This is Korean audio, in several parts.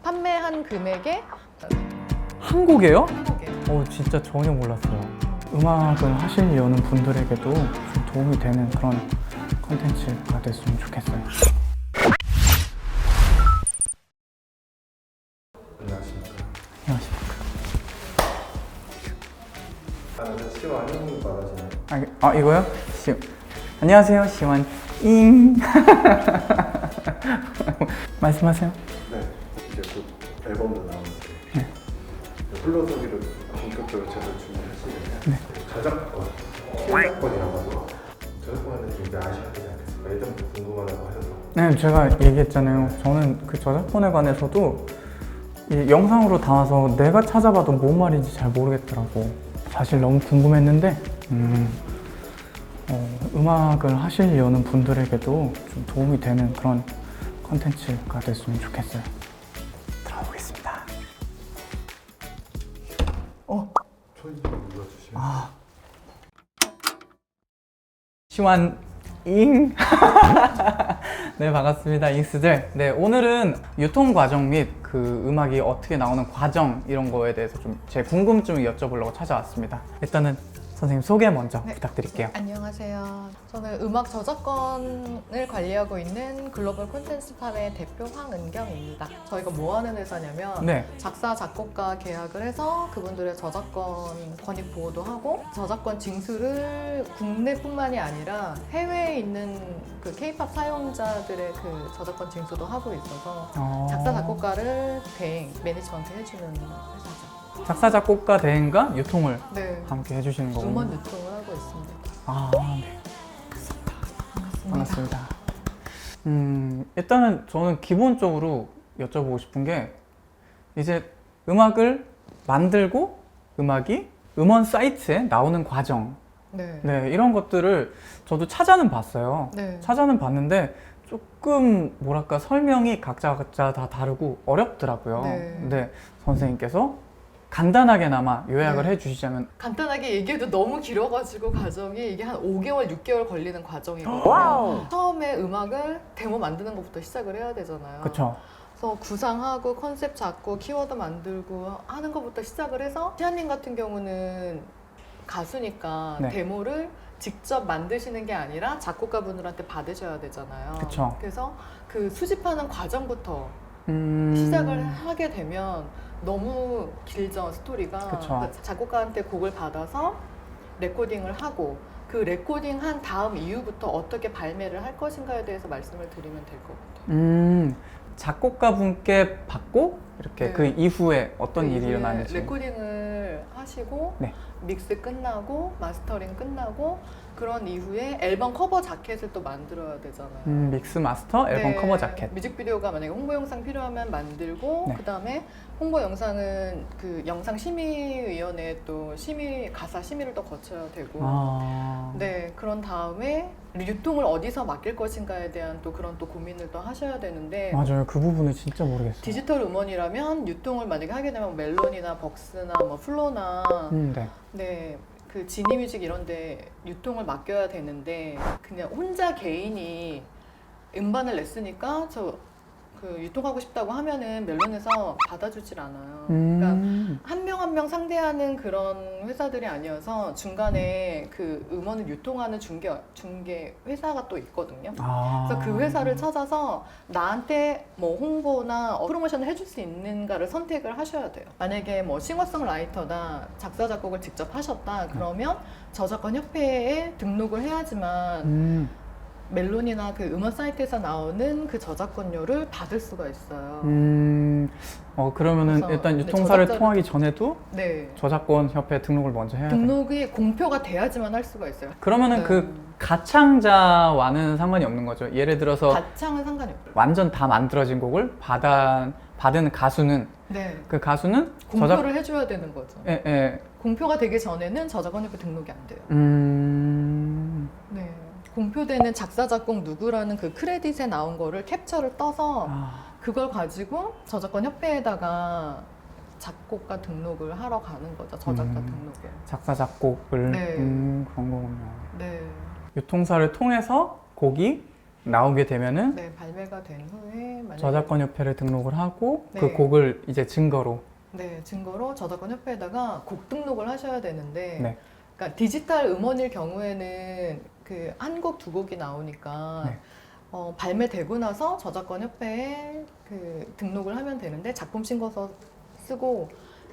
판매한 금액에 한국에요? 한국에. 진짜 전혀 몰랐어요. 음악을 하시려는 분들에게도 좀 도움이 되는 그런 컨텐츠가 됐으면 좋겠어요. 안녕하십니까. 안녕하십니까. 네, 시완이 말하시네요. 이거요? 안녕하세요, 시완 잉. 말씀하세요. 네, 이제 곧 앨범도 나오는데 네. 홀로서기를 본격적으로 제대로 준비하시려면 네. 저작권, 신작권이라고 하죠. 저작권에 대해서 이제 아셔야 되지 않겠습니까? 예전부터 궁금하다고 하셔서 네, 제가 얘기했잖아요. 저는 그 저작권에 관해서도 이 영상으로 담아서 내가 찾아봐도 뭔 말인지 잘 모르겠더라고. 사실 너무 궁금했는데 음악을 하시려는 분들에게도 좀 도움이 되는 그런 컨텐츠가 됐으면 좋겠어요. 들어보겠습니다. 초인종 눌러주시면 시완 잉. 네, 반갑습니다, 잉스들. 네, 오늘은 유통 과정 및 그 음악이 어떻게 나오는 과정 이런 거에 대해서 좀 제 궁금증을 여쭤보려고 찾아왔습니다. 일단은 선생님 소개 먼저 부탁드릴게요. 안녕하세요. 저는 음악 저작권을 관리하고 있는 글로벌 콘텐츠 팝의 대표 황은경입니다. 저희가 뭐 하는 회사냐면 네. 작사, 작곡가 계약을 해서 그분들의 저작권 권익 보호도 하고 저작권 징수를 국내뿐만이 아니라 해외에 있는 그 K-팝 사용자들의 그 저작권 징수도 하고 있어서 작사, 작곡가를 대행, 매니지먼트 해주는 회사죠. 작사, 작곡가 대행과 유통을 네. 함께 해주시는 거군요. 음원 유통을 하고 있습니다. 네. 반갑습니다. 일단은 저는 기본적으로 여쭤보고 싶은 게 이제 음악을 만들고 음악이 음원 사이트에 나오는 과정, 네. 네, 이런 것들을 저도 찾아는 봤어요. 네. 찾아는 봤는데 조금 뭐랄까 설명이 각자 다 다르고 어렵더라고요. 네. 근데 선생님께서 간단하게나마 요약을 네. 해주시자면 간단하게 얘기해도 너무 길어가지고 과정이 이게 한 5개월, 6개월 걸리는 과정이거든요. 처음에 음악을 데모 만드는 것부터 시작을 해야 되잖아요. 그쵸? 그래서 구상하고 컨셉 잡고 키워드 만들고 하는 것부터 시작을 해서 시아님 같은 경우는 가수니까 네. 데모를 직접 만드시는 게 아니라 작곡가분들한테 받으셔야 되잖아요. 그쵸. 그래서 그 수집하는 과정부터 음... 시작을 하게 되면 너무 길죠, 스토리가. 그쵸. 작곡가한테 곡을 받아서 레코딩을 하고 그 레코딩 한 다음 이후부터 어떻게 발매를 할 것인가에 대해서 말씀을 드리면 될 것 같아요. 작곡가 분께 받고 이렇게 네. 그 이후에 어떤 그 일이 이후에 일어나는지. 레코딩을 하시고 네. 믹스 끝나고 마스터링 끝나고 그런 이후에 앨범 커버 자켓을 또 만들어야 되잖아요. 믹스 마스터 앨범 네, 커버 자켓. 뮤직비디오가 만약에 홍보 영상 필요하면 만들고 네. 그다음에 홍보 영상은 그 영상 심의위원회 또 가사 심의를 또 거쳐야 되고 네, 그런 다음에 유통을 어디서 맡길 것인가에 대한 또 그런 또 고민을 또 하셔야 되는데 맞아요. 그 부분을 진짜 모르겠어요. 디지털 음원이라면 유통을 만약에 하게 되면 멜론이나 벅스나 뭐 플로나 네. 네, 그 지니뮤직 이런데 유통을 맡겨야 되는데 그냥 혼자 개인이 음반을 냈으니까 그 유통하고 싶다고 하면은 멜론에서 받아주질 않아요. 그러니까 한 명 한 명 상대하는 그런 회사들이 아니어서 중간에 그 음원을 유통하는 중개 회사가 또 있거든요. 그래서 그 회사를 찾아서 나한테 뭐 홍보나 프로모션을 해줄 수 있는가를 선택을 하셔야 돼요. 만약에 뭐 싱어송라이터다 작사 작곡을 직접 하셨다 그러면 저작권 협회에 등록을 해야지만 멜론이나 그 음원 사이트에서 나오는 그 저작권료를 받을 수가 있어요. 그러면은 그래서, 일단 네, 유통사를 저작자를- 통하기 전에도 네. 저작권 협회 등록을 먼저 해야 돼요. 등록이 공표가 돼야지만 할 수가 있어요. 그러면은 네. 그 가창자와는 상관이 없는 거죠. 예를 들어서 가창은 상관이 없어요. 완전 다 만들어진 곡을 받은 가수는 네. 그 가수는 공표를 해줘야 되는 거죠. 예. 공표가 되기 전에는 저작권협회 등록이 안 돼요. 네. 공표되는 작사, 작곡 누구라는 그 크레딧에 나온 거를 캡처를 떠서 그걸 가지고 저작권 협회에다가 작곡가 등록을 하러 가는 거죠. 저작가 등록에. 작사 작곡을 네. 그런 거군요. 네. 유통사를 통해서 곡이 나오게 되면은 네, 발매가 된 후에 만약에 저작권 협회를 등록을 하고 네. 그 곡을 이제 증거로. 네, 증거로 저작권 협회에다가 곡 등록을 하셔야 되는데, 네. 그러니까 디지털 음원일 경우에는 그 한 곡 두 곡이 나오니까 네. 발매되고 나서 저작권 협회에 그 등록을 하면 되는데 작품 신고서 쓰고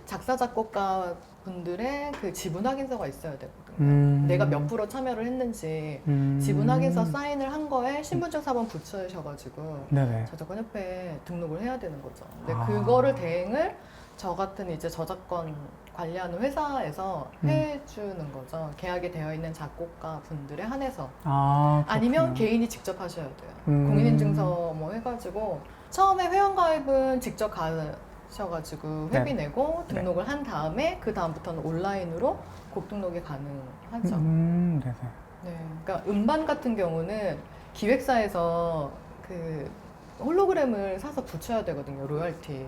작사 작곡가 분들의 그 지분 확인서가 있어야 되거든요. 내가 몇 프로 참여를 했는지 지분 확인서 사인을 한 거에 신분증 사본 붙여셔가지고 네네. 저작권 협회에 등록을 해야 되는 거죠. 근데 아. 그거를 대행을 저 같은 이제 저작권 관리하는 회사에서 해주는 거죠. 계약이 되어 있는 작곡가 분들에 한해서. 아, 아니면 그렇구나. 개인이 직접 하셔야 돼요. 음. 공인인증서 뭐 해가지고 처음에 회원가입은 직접 가셔가지고 회비 내고 네. 등록을 한 다음에 그 다음부터는 온라인으로 곡 등록이 가능하죠. 네네. 네, 그러니까 음반 같은 경우는 기획사에서 그 홀로그램을 사서 붙여야 되거든요. 로열티.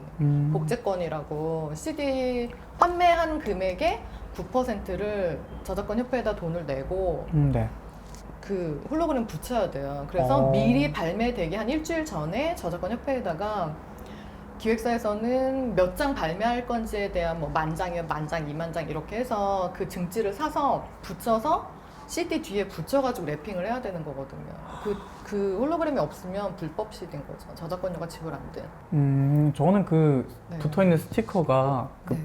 복제권이라고 CD 판매한 금액의 9%를 저작권 협회에다 돈을 내고 네. 그 홀로그램 붙여야 돼요. 그래서 미리 발매되기 한 일주일 전에 저작권 협회에다가 기획사에서는 몇 장 발매할 건지에 대한 뭐 10,000장이면 10,000장, 20,000장 이렇게 해서 그 증지를 사서 붙여서 CD 뒤에 붙여가지고 랩핑을 해야 되는 거거든요. 그 홀로그램이 없으면 불법 CD인 거죠. 저작권료가 지불 안 돼. 저는 그 네. 붙어있는 스티커가 그 네.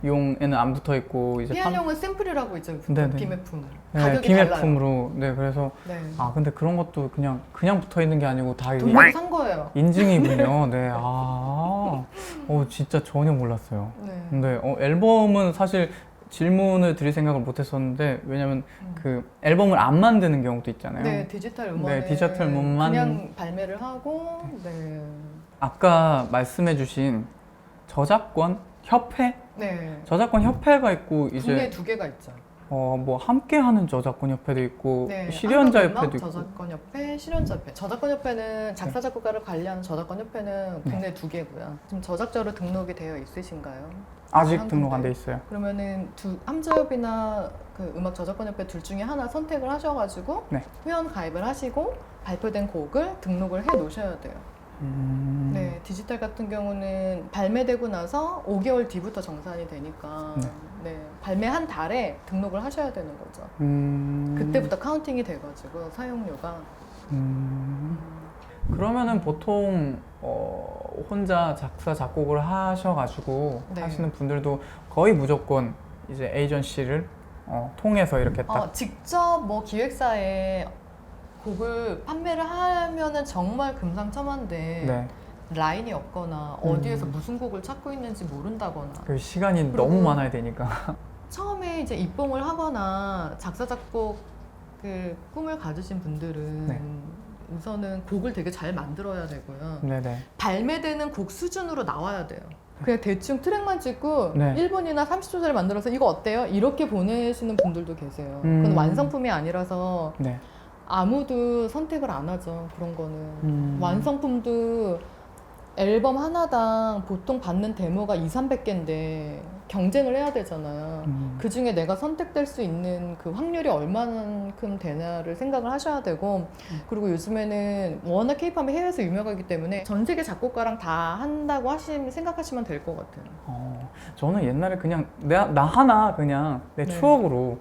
PR용에는 안 붙어있고 이제 PR용은 샘플이라고 이제 네네. 기매품. 네, 가격이 기매품으로. 네, 그래서 달라요. 네. 아 근데 그런 것도 그냥 붙어있는 게 아니고 다 돈 이게 내고 산 거예요. 인증이군요. 네, 진짜 전혀 몰랐어요. 네. 근데 앨범은 사실 질문을 드릴 생각을 못했었는데 왜냐면 그 앨범을 안 만드는 경우도 있잖아요. 네, 디지털 음원을 네, 디지털 음원만 그냥 발매를 하고 네. 아까 말씀해주신 저작권 협회? 네. 저작권 협회가 있고 국내 이제 두 개가 있죠. 뭐 함께하는 저작권 협회도 있고 네, 실현자 한국음악 협회도 있고. 저작권협회, 실현자협회. 저작권협회는 작사 작곡가를 관리하는 저작권협회는 국내 두 개고요. 지금 저작자로 등록이 되어 있으신가요? 아직 한 등록 안 군데. 돼 있어요. 그러면은 함저협이나 그 음악 저작권협회 둘 중에 하나 선택을 하셔가지고 네. 회원 가입을 하시고 발표된 곡을 등록을 해 놓으셔야 돼요. 네, 디지털 같은 경우는 발매되고 나서 5개월 뒤부터 정산이 되니까 네, 발매한 달에 등록을 하셔야 되는 거죠. 그때부터 카운팅이 돼가지고 사용료가. 그러면은 보통 혼자 작사 작곡을 하셔가지고 네. 하시는 분들도 거의 무조건 이제 에이전시를 통해서 이렇게 딱 직접 뭐 기획사에 곡을 판매를 하면은 정말 금상첨화인데 네. 라인이 없거나 어디에서 무슨 곡을 찾고 있는지 모른다거나 그 시간이 그리고 너무 많아야 되니까. 처음에 이제 입봉을 하거나 작사 작곡 그 꿈을 가지신 분들은 네. 우선은 곡을 되게 잘 만들어야 되고요. 네네. 발매되는 곡 수준으로 나와야 돼요. 그냥 대충 트랙만 찍고 네. 1분이나 30초짜리 만들어서 이거 어때요? 이렇게 보내시는 분들도 계세요. 그건 완성품이 아니라서 네. 아무도 선택을 안 하죠. 그런 거는. 완성품도 앨범 하나당 보통 받는 데모가 200~300개인데 경쟁을 해야 되잖아요. 그 중에 내가 선택될 수 있는 그 확률이 얼마만큼 되나를 생각을 하셔야 되고, 그리고 요즘에는 워낙 케이팝이 해외에서 유명하기 때문에 전 세계 작곡가랑 다 한다고 생각하시면 될 것 같아요. 저는 옛날에 그냥 나 하나 그냥 내 네. 추억으로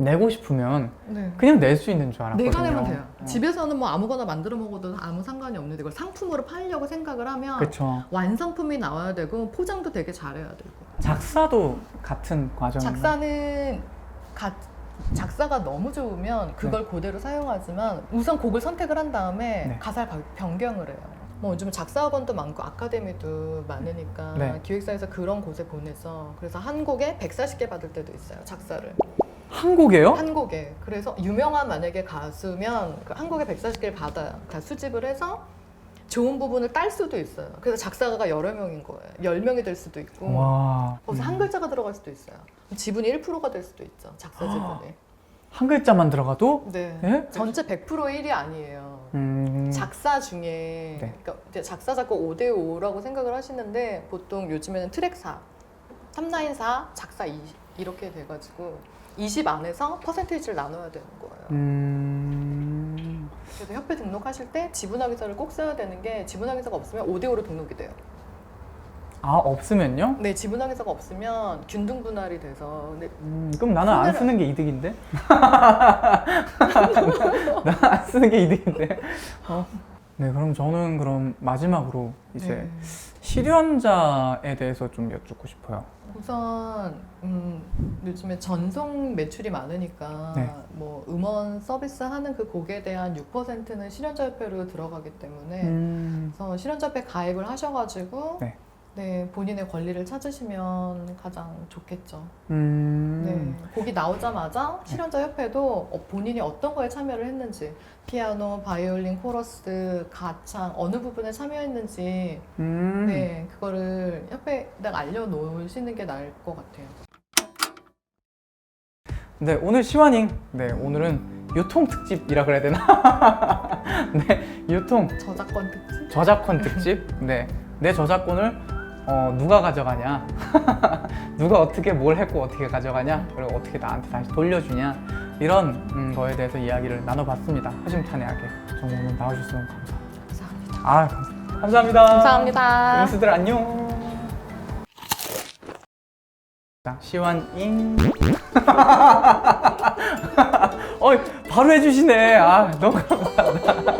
내고 싶으면 네. 그냥 낼 수 있는 줄 알았거든요. 내가 내면 돼요. 집에서는 뭐 아무거나 만들어 먹어도 아무 상관이 없는데 이걸 상품으로 팔려고 생각을 하면 그렇죠. 완성품이 나와야 되고 포장도 되게 잘해야 되고. 작사도 같은 과정이에요. 작사는 작사가 너무 좋으면 그걸 그대로 사용하지만 우선 곡을 선택을 한 다음에 네. 가사를 변경을 해요. 뭐 요즘 작사학원도 많고 아카데미도 많으니까 네. 기획사에서 그런 곳에 보내서 그래서 한 곡에 140개 받을 때도 있어요. 작사를. 한 곡에요? 한 곡에. 그래서 유명한 만약에 가수면 그 한 곡에 140개를 받아요. 다 수집을 해서 좋은 부분을 딸 수도 있어요. 그래서 작사가가 여러 명인 거예요. 10명이 될 수도 있고 와. 거기서 한 글자가 들어갈 수도 있어요. 지분이 1%가 될 수도 있죠. 작사 지분이. 한 글자만 들어가도? 네. 예? 전체 100%의 1이 아니에요. 작사 중에 네. 그러니까 이제 작사 작곡 5대5라고 생각을 하시는데 보통 요즘에는 트랙 4, 3라인 4, 작사 2 이렇게 돼가지고 20 안에서 퍼센테이지를 나눠야 되는 거예요. 그래서 협회 등록하실 때 지분화기사를 꼭 써야 되는 게 지분화기사가 없으면 5대5로 등록이 돼요. 아, 없으면요? 네, 지분화기사가 없으면 균등 분할이 돼서 근데 그럼 나는 안 손해를- 쓰는 게 이득인데? 나는 안 쓰는 게 이득인데? 네, 그럼 저는 그럼 마지막으로 이제 네. 실현자에 대해서 좀 여쭙고 싶어요. 우선 요즘에 전송 매출이 많으니까 네. 뭐 음원 서비스 하는 그 곡에 대한 6%는 실현자협회로 들어가기 때문에 그래서 실현자협회 가입을 하셔가지고 네. 네, 본인의 권리를 찾으시면 가장 좋겠죠. 네, 네. 곡이 나오자마자 실현자협회도 본인이 어떤 거에 참여를 했는지 피아노, 바이올린, 코러스, 가창 어느 부분에 참여했는지 네, 그거를 협회에다가 알려놓으시는 게 나을 것 같아요. 네, 오늘 시완잉. 네, 오늘은 유통 특집이라 그래야 되나? 네, 유통 저작권 특집? 저작권 특집. 네, 내 저작권을 누가 가져가냐? 누가 어떻게 뭘 했고 어떻게 가져가냐? 그리고 어떻게 나한테 다시 돌려주냐? 이런 거에 대해서 이야기를 나눠봤습니다. 허심탄회하게. 정말 오늘 나와주셔서 너무 감사합니다. 감사합니다. 아, 감사합니다. 감사합니다. 인스들 안녕. 자, 시완잉. 바로 해주시네. 아, 너무 감사합니다.